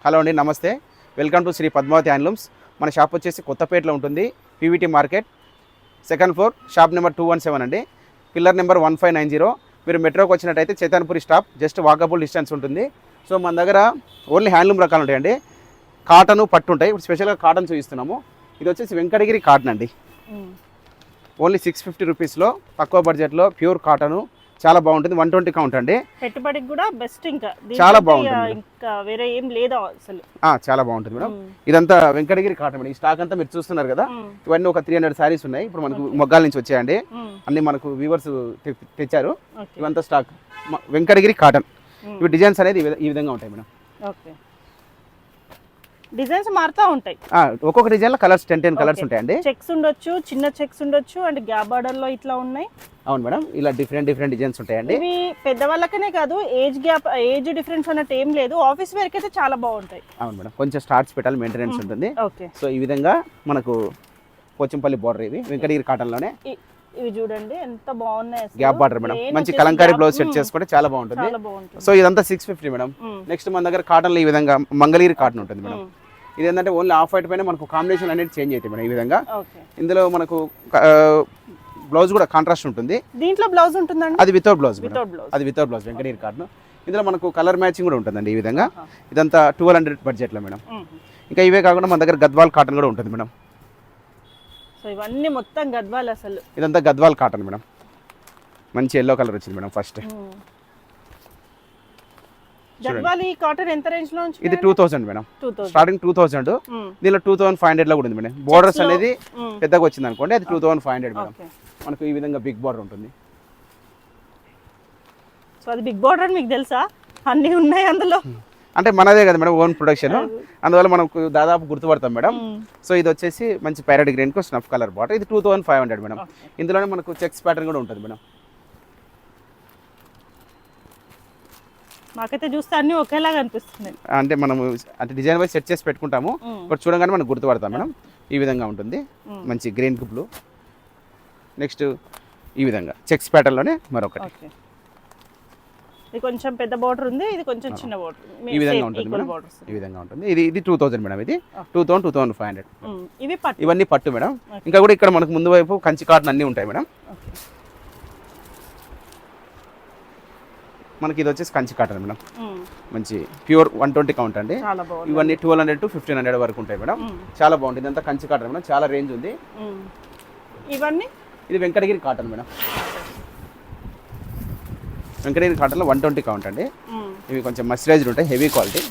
Hello అండి, నమస్తే. Welcome to Shri Padmavathi handlooms. మన షాప్ వచ్చేసి కొత్తపేటలో ఉంటుంది, PVT market, second floor, shop number 217 అండి, పిల్లర్ నెంబర్ 1590. మీరు మెట్రోకి వచ్చినట్టయితే Chaitanyapuri stop, just walkable distance ఉంటుంది. సో మన దగ్గర ఓన్లీ హ్యాండ్లూమ్ రకాలు ఉంటాయండి, కాటన్, పట్టు ఉంటాయి. ఇప్పుడు స్పెషల్గా కాటన్ చూపిస్తున్నాము. ఇది వచ్చేసి వెంకటగిరి కాటన్ అండి, ఓన్లీ 650 రూపీస్లో, తక్కువ బడ్జెట్లో, ప్యూర్ కాటను, చాలా బాగుంటుంది. 120 కౌంట్ అండి, పెట్టుబడికి కూడా బెస్ట్. ఇంకా చాలా బాగుంటుంది, ఇంకా వేరే ఏం లేదా అసలు. చాలా బాగుంటుంది మేడం. ఇదంతా వెంకటగిరి కాటన్ మేడం. ఈ స్టాక్ అంతా మీరు చూస్తున్నారు కదా, ఇవన్నీ ఒక 300 సారీస్ ఉన్నాయి. ఇప్పుడు మనకు మొగ్గాల నుంచి వచ్చాయండి, అన్ని మనకు వ్యూవర్స్ తెచ్చారు. ఇవంతా స్టాక్ వెంకటగిరి కాటన్. ఇవి డిజైన్స్ అనేది ఈ విధంగా ఉంటాయి మేడం. ఓకే, డిజైన్స్ మారుతూ ఉంటాయి. ఒక్కొక్క డిజైన్ లో కలర్స్ 10 కలర్స్ ఉంటాయండి. చెక్స్ ఉండొచ్చు, చిన్న చెక్స్ ఉండొచ్చు, అండ్ గ్యాప్ బార్డర్ లో ఇట్లా ఉన్నాయి. అవును మేడం, ఇలా డిఫరెంట్ డిజైన్స్ ఉంటాయండి. ఇవి పెద్దవాళ్ళకనే కాదు, ఏజ్ డిఫరెన్స్ అన్నట్టు ఏం లేదు. ఆఫీస్ వేర్ అయితే చాలా బాగుంటాయి. అవును మేడం, కొంచెం స్టార్ట్స్ పెట్టాలి, మెయింటెనెన్స్ ఉంటుంది. ఓకే, సో ఈ విధంగా మనకు పోచంపల్లి బార్డర్, ఇవి వెంకటగిరి కాటన్ లోనే. ఇవి చూడండి ఎంత బాగున్నాయి. గ్యాప్ బార్డర్ మేడం, మంచి కలంకారీ బ్లౌజ్ సెట్ చేసుకుంటే చాలా బాగుంటుంది. సో ఇదంతా 650 మేడం. నెక్స్ట్ మన దగ్గర కాటన్ లో ఈ విధంగా మంగళగిరి కాటన్ ఉంటుంది మేడం. ఇది ఏంటంటే ఓన్లీ ఆఫ్ వైట్ పైన మనకు కాంబినేషన్ అనేది చేంజ్ అవుతాయి మేడం. ఈ విధంగా ఇందులో మనకు బ్లౌజ్ కూడా కాంట్రాస్ట్ ఉంటుంది. దీంట్లో బ్లౌజ్ ఉంటుందండి, అది వితౌట్ బ్లౌజ్, అది వితౌట్ బ్లౌజ్ వెంకటగిరి కాటన్. ఇందులో మనకు కలర్ మ్యాచింగ్ కూడా ఉంటుందండి. ఈ విధంగా ఇదంతా 1200 బడ్జెట్లో మేడం. ఇంకా ఇవే కాకుండా మన దగ్గర గద్వాల్ కాటన్ కూడా ఉంటుంది మేడం. సో ఇవన్నీ మొత్తం గద్వాల్, అసలు ఇదంతా గద్వాల్ కాటన్ మేడం. మంచి ఎల్లో కలర్ వచ్చింది మేడం. ఫస్ట్ గద్వాల్ ఈ కాటన్ ఎంత రేంజ్ లో ఉంది? ఇది 2000 మేడం, స్టార్టింగ్ 2000. దీనిలో 2500 లో కూడా ఉంది మేడం. బోర్డర్స్ అనేది పెద్దగా వచ్చింది అనుకోండి, అది 2500 మేడం. మనకు ఈ విధంగా బిగ్ బోర్డర్ ఉంటుంది. సో అది బిగ్ బోర్డర్ అని మీకు తెలుసా? అన్ని ఉన్నాయి అందులో. అంటే మనదే కదా మేడం, ఓన్ ప్రొడక్షన్, అందువల్ల మనకు దాదాపు గుర్తుపడతాం మేడం. సో ఇది వచ్చేసి మంచి ప్యారెట్ గ్రీన్ కు స్నఫ్ కలర్ బార్డర్. ఇది 2500 మేడం. ఇందులోనే మనకు చెక్స్ ప్యాటర్న్ కూడా ఉంటుంది మేడం. మాకైతే చూస్తే అన్ని ఒకేలాగా అనిపిస్తుంది. అంటే మనము అంటే డిజైన్ వైజ్ సెట్ చేసి పెట్టుకుంటాము, బట్ చూడగానే మనకు గుర్తుపడతాం మేడం. ఈ విధంగా ఉంటుంది, మంచి గ్రీన్ కు బ్లూ. నెక్స్ట్ ఈ విధంగా చెక్స్ ప్యాటర్న్ లోనే మరొకటి. ఇది కొంచెం పెద్ద బోర్డర్ ఉంది, ఇది కొంచెం చిన్న బోర్డర్. ఈ విధంగా ఉంటుంది మేడం. ఈ విధంగా ఉంటుంది. ఇది 2000 మేడం. ఇది 2500. ఇవి పట్టు, ఇవన్నీ పట్టు మేడం. ఇంకా కూడా ఇక్కడ మనకు ముందు వైపు కంచి కాటన్ అన్ని ఉంటాయి మేడం. మనకి ఇది వచ్చేసి కంచి కాటన్ మేడం, మంచి ప్యూర్ 120 కౌంట్ అండి. ఇవన్నీ 1200 to 1500 వరకు ఉంటాయి మేడం. చాలా బాగుంటుంది. ఇదంతా కంచి కాటన్ మేడం, చాలా రేంజ్ ఉంది. ఇవన్నీ ఇది వెంకటగిరి కాటన్ మేడం. వెంకటగిరి కాటన్లో 120 కౌంట్ అండి. ఇవి కొంచెం మస్టరైజ్డ్ ఉంటాయి, హెవీ క్వాలిటీ.